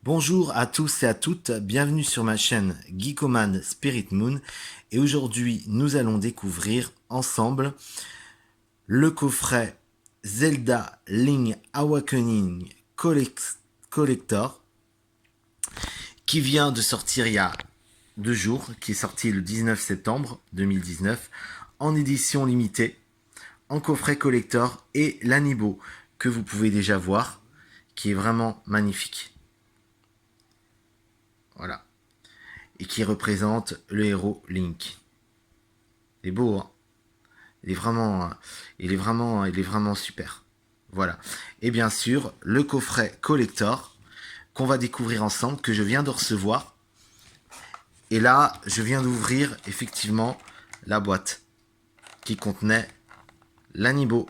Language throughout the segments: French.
Bonjour à tous et à toutes, bienvenue sur ma chaîne Geekoman Spirit Moon et aujourd'hui nous allons découvrir ensemble le coffret Zelda Link Awakening Collector qui vient de sortir il y a 2 jours, qui est sorti le 19 septembre 2019 en édition limitée, en coffret collector et l'Amiibo que vous pouvez déjà voir qui est vraiment magnifique. Voilà. Et qui représente le héros Link. Il est beau, hein. Il est vraiment super. Voilà. Et bien sûr, le coffret collector qu'on va découvrir ensemble, que je viens de recevoir. Et là, je viens d'ouvrir effectivement la boîte qui contenait l'Amiibo.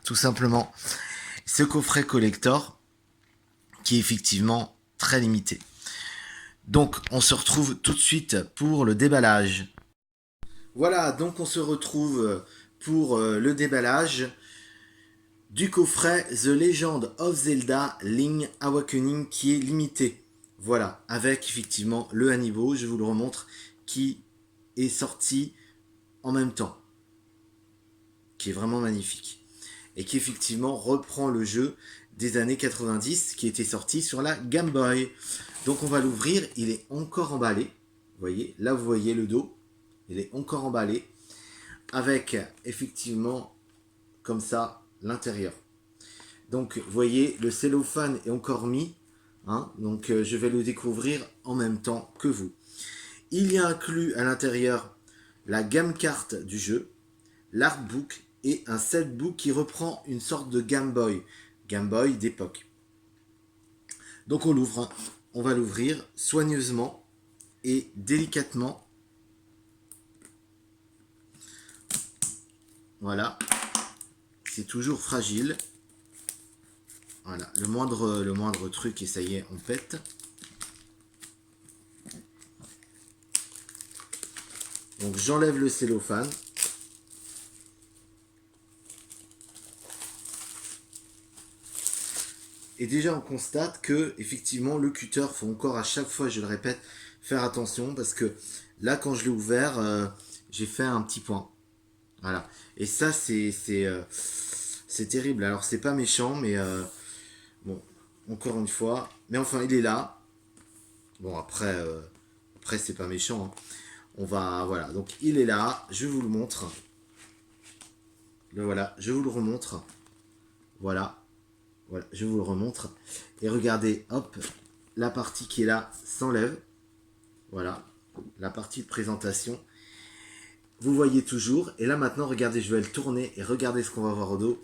Tout simplement. Ce coffret collector qui est effectivement très limité. Donc, on se retrouve tout de suite pour le déballage. Voilà, donc on se retrouve pour le déballage du coffret The Legend of Zelda Link Awakening qui est limité. Voilà, avec effectivement le Amiibo, je vous le remontre, qui est sorti en même temps. Qui est vraiment magnifique. Et qui effectivement reprend le jeu des années 90 qui était sorti sur la Game Boy. Donc on va l'ouvrir, il est encore emballé. Vous voyez, là vous voyez le dos. Il est encore emballé. Avec effectivement, comme ça, l'intérieur. Donc vous voyez, le cellophane est encore mis. Hein, donc je vais le découvrir en même temps que vous. Il y a inclus à l'intérieur la gamme carte du jeu, l'artbook et un setbook qui reprend une sorte de Game Boy d'époque. Donc on l'ouvre, hein. On va l'ouvrir soigneusement et délicatement. Voilà, c'est toujours fragile. Voilà, le moindre truc et ça y est, on pète. Donc j'enlève le cellophane. Et déjà on constate que effectivement le cutter, faut encore à chaque fois, je le répète, faire attention parce que là quand je l'ai ouvert, j'ai fait un petit point. Voilà. Et ça c'est terrible. Alors c'est pas méchant, mais bon, encore une fois. Mais enfin il est là. Bon après c'est pas méchant. Hein. Voilà. Donc il est là. Je vous le montre. Le voilà. Je vous le remontre. Voilà. Voilà, je vous le remontre. Et regardez, hop, la partie qui est là s'enlève. Voilà, la partie de présentation. Vous voyez toujours. Et là maintenant, regardez, je vais le tourner et regardez ce qu'on va voir au dos.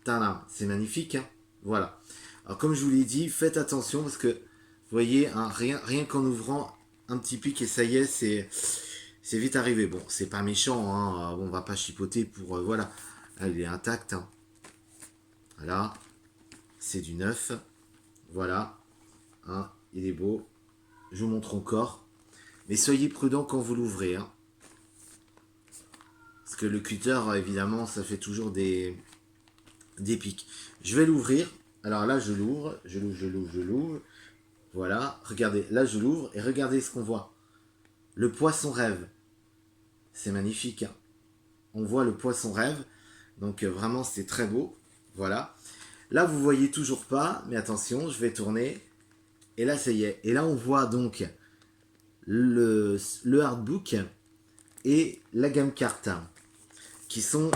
Tadam, c'est magnifique. Hein, voilà. Alors comme je vous l'ai dit, faites attention parce que, vous voyez, hein, rien qu'en ouvrant un petit pic et ça y est, c'est vite arrivé. Bon, c'est pas méchant, hein, on va pas chipoter pour... voilà, là, il est intact. Hein. Voilà. C'est du neuf. Voilà. Hein, il est beau. Je vous montre encore. Mais soyez prudent quand vous l'ouvrez. Hein. Parce que le cutter, évidemment, ça fait toujours des pics. Je vais l'ouvrir. Alors là, je l'ouvre. Je l'ouvre. Voilà. Regardez. Là, je l'ouvre. Et regardez ce qu'on voit. Le poisson rêve. C'est magnifique. Hein. On voit le poisson rêve. Donc vraiment, c'est très beau. Voilà. Là, vous voyez toujours pas, mais attention, je vais tourner. Et là, ça y est. Et là, on voit donc le artbook et la gamme carte qui sont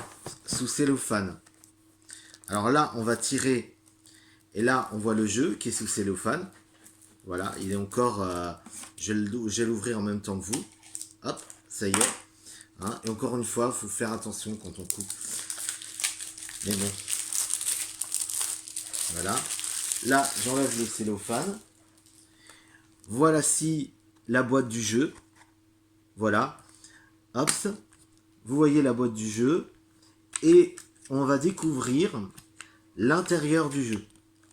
sous cellophane. Alors là, on va tirer. Et là, on voit le jeu qui est sous cellophane. Voilà, il est encore... je vais l'ouvrir en même temps que vous. Hop, ça y est. Hein, et encore une fois, il faut faire attention quand on coupe. Mais bon. Voilà. Là, j'enlève le cellophane. Voici la boîte du jeu. Voilà. Hop. Vous voyez la boîte du jeu. Et on va découvrir l'intérieur du jeu.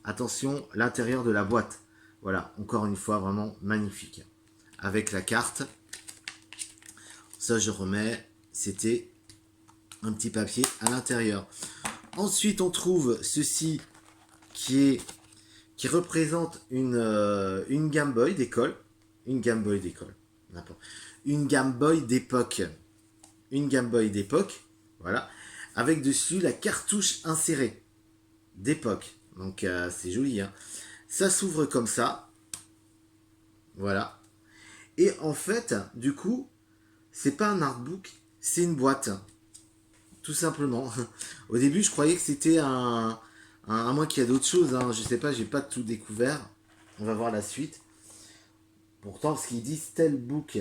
Attention, l'intérieur de la boîte. Voilà, encore une fois, vraiment magnifique. Avec la carte. Ça, je remets. C'était un petit papier à l'intérieur. Ensuite, on trouve ceci qui qui représente une Game Boy d'école. Une Game Boy d'école. N'importe. Une Game Boy d'époque. Une Game Boy d'époque. Voilà. Avec dessus la cartouche insérée. D'époque. Donc c'est joli. Hein. Ça s'ouvre comme ça. Voilà. Et en fait, du coup, c'est pas un artbook, c'est une boîte. Tout simplement. Au début, je croyais que c'était à moins qu'il y a d'autres choses. Hein. Je sais pas, j'ai pas tout découvert. On va voir la suite. Pourtant, ce qu'il dit Steelbook.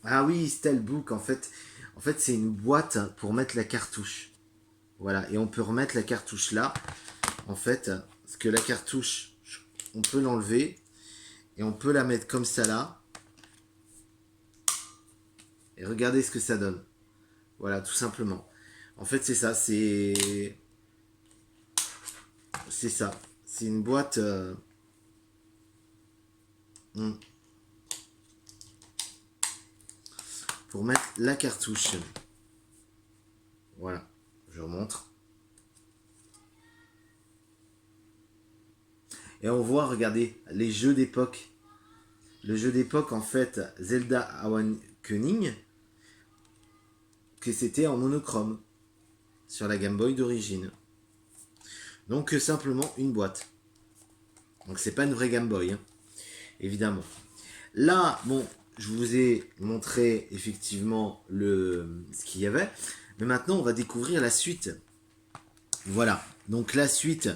Ah oui, Steelbook, en fait c'est une boîte pour mettre la cartouche. Voilà, et on peut remettre la cartouche là. En fait, parce que la cartouche, on peut l'enlever. Et on peut la mettre comme ça là. Et regardez ce que ça donne. Voilà, tout simplement. En fait, c'est ça, c'est ça. C'est une boîte... pour mettre la cartouche. Voilà, je remontre. Et on voit, regardez, les jeux d'époque. Le jeu d'époque, en fait, Zelda Awakening, que c'était en monochrome sur la Game Boy d'origine. Donc simplement une boîte. Donc c'est pas une vraie Game Boy, hein, évidemment. Là, bon, je vous ai montré effectivement ce qu'il y avait. Mais maintenant, on va découvrir la suite. Voilà. Donc la suite,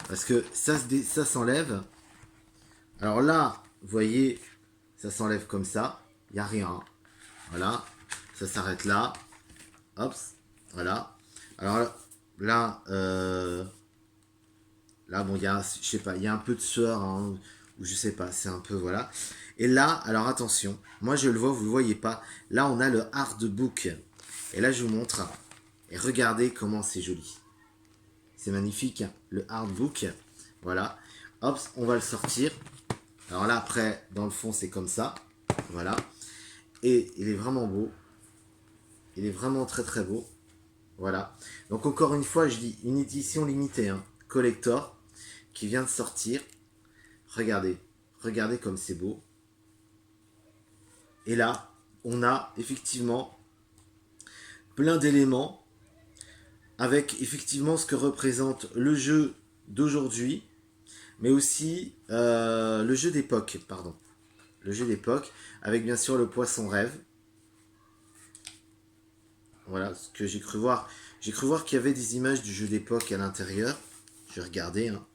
parce que ça s'enlève. Alors là, vous voyez, ça s'enlève comme ça. Il n'y a rien. Voilà. Ça s'arrête là. Hop. Voilà. Alors là, là, bon, il y a, je sais pas, il y a un peu de sueur, hein, ou je sais pas, c'est un peu, voilà. Et là, alors attention, moi je le vois, vous le voyez pas. Là, on a le artbook. Et là, je vous montre. Et regardez comment c'est joli. C'est magnifique, hein, le artbook. Voilà. Hop, on va le sortir. Alors là, après, dans le fond, c'est comme ça. Voilà. Et il est vraiment beau. Il est vraiment très très beau. Voilà. Donc encore une fois, je dis une édition limitée, hein, collector, qui vient de sortir. Regardez. Regardez comme c'est beau. Et là, on a effectivement plein d'éléments avec effectivement ce que représente le jeu d'aujourd'hui, mais aussi le jeu d'époque, pardon. Le jeu d'époque, avec bien sûr le poisson rêve. Voilà, ce que j'ai cru voir. J'ai cru voir qu'il y avait des images du jeu d'époque à l'intérieur. Je vais regarder. Hein.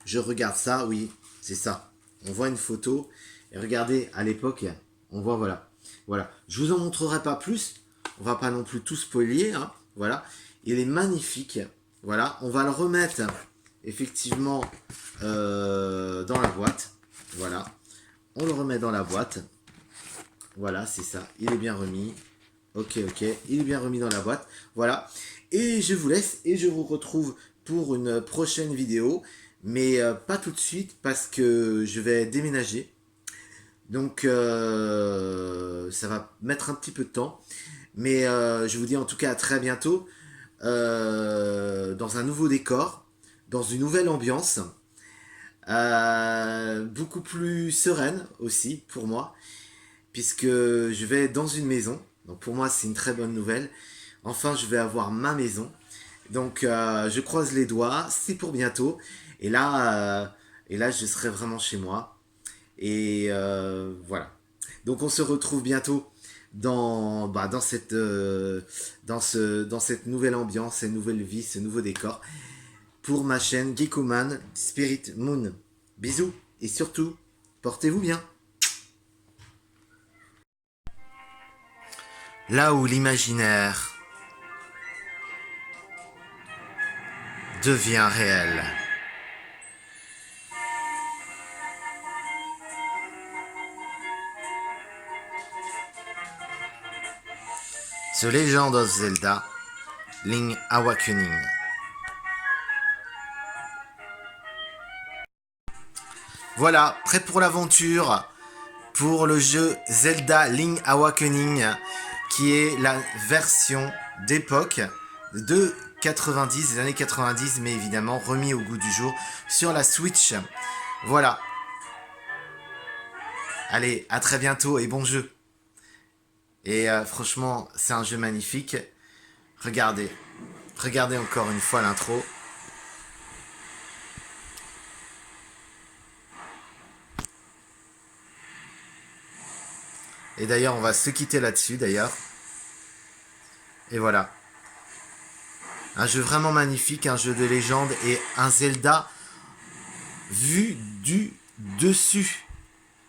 Je regarde ça, oui, c'est ça. On voit une photo. Et regardez, à l'époque, on voit, voilà. Voilà. Je vous en montrerai pas plus. On va pas non plus tout spoiler. Hein. Voilà. Il est magnifique. Voilà. On va le remettre, effectivement, dans la boîte. Voilà. On le remet dans la boîte. Voilà, c'est ça. Il est bien remis. Ok, ok. Il est bien remis dans la boîte. Voilà. Et je vous laisse et je vous retrouve pour une prochaine vidéo. Mais pas tout de suite parce que je vais déménager. Donc ça va mettre un petit peu de temps. Mais je vous dis en tout cas à très bientôt. Dans un nouveau décor. Dans une nouvelle ambiance. Beaucoup plus sereine aussi pour moi. Puisque je vais dans une maison. Donc pour moi c'est une très bonne nouvelle. Enfin je vais avoir ma maison. Donc je croise les doigts, c'est pour bientôt. Et là je serai vraiment chez moi. Et voilà. Donc on se retrouve bientôt dans cette dans cette nouvelle ambiance, cette nouvelle vie, ce nouveau décor pour ma chaîne Geekoman Spirit Moon. Bisous et surtout portez-vous bien. Là où l'imaginaire devient réel. The Legend of Zelda, Link Awakening. Voilà, prêt pour l'aventure, pour le jeu Zelda Link Awakening, qui est la version d'époque de 90, des années 90, mais évidemment remis au goût du jour sur la Switch. Voilà. Allez, à très bientôt et bon jeu. Et franchement, c'est un jeu magnifique. Regardez. Regardez encore une fois l'intro. Et d'ailleurs, on va se quitter là-dessus, d'ailleurs. Et voilà. Un jeu vraiment magnifique, un jeu de légende et un Zelda vu du dessus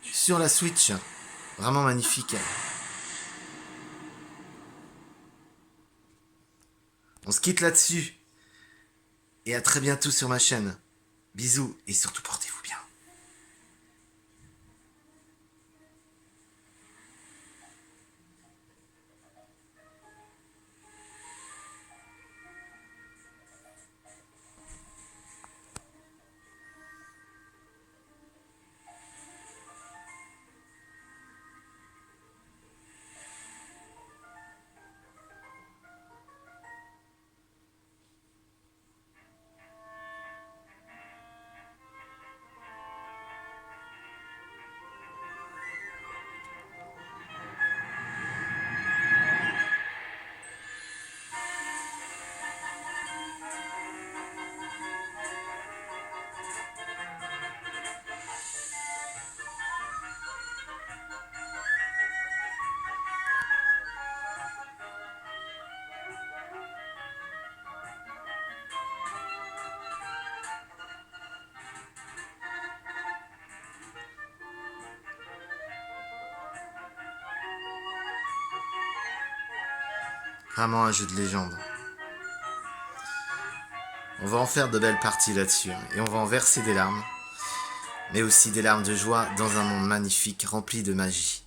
sur la Switch. Vraiment magnifique. On se quitte là-dessus. Et à très bientôt sur ma chaîne. Bisous et surtout portez-vous bien. Vraiment un jeu de légende. On va en faire de belles parties là-dessus. Et on va en verser des larmes. Mais aussi des larmes de joie dans un monde magnifique rempli de magie.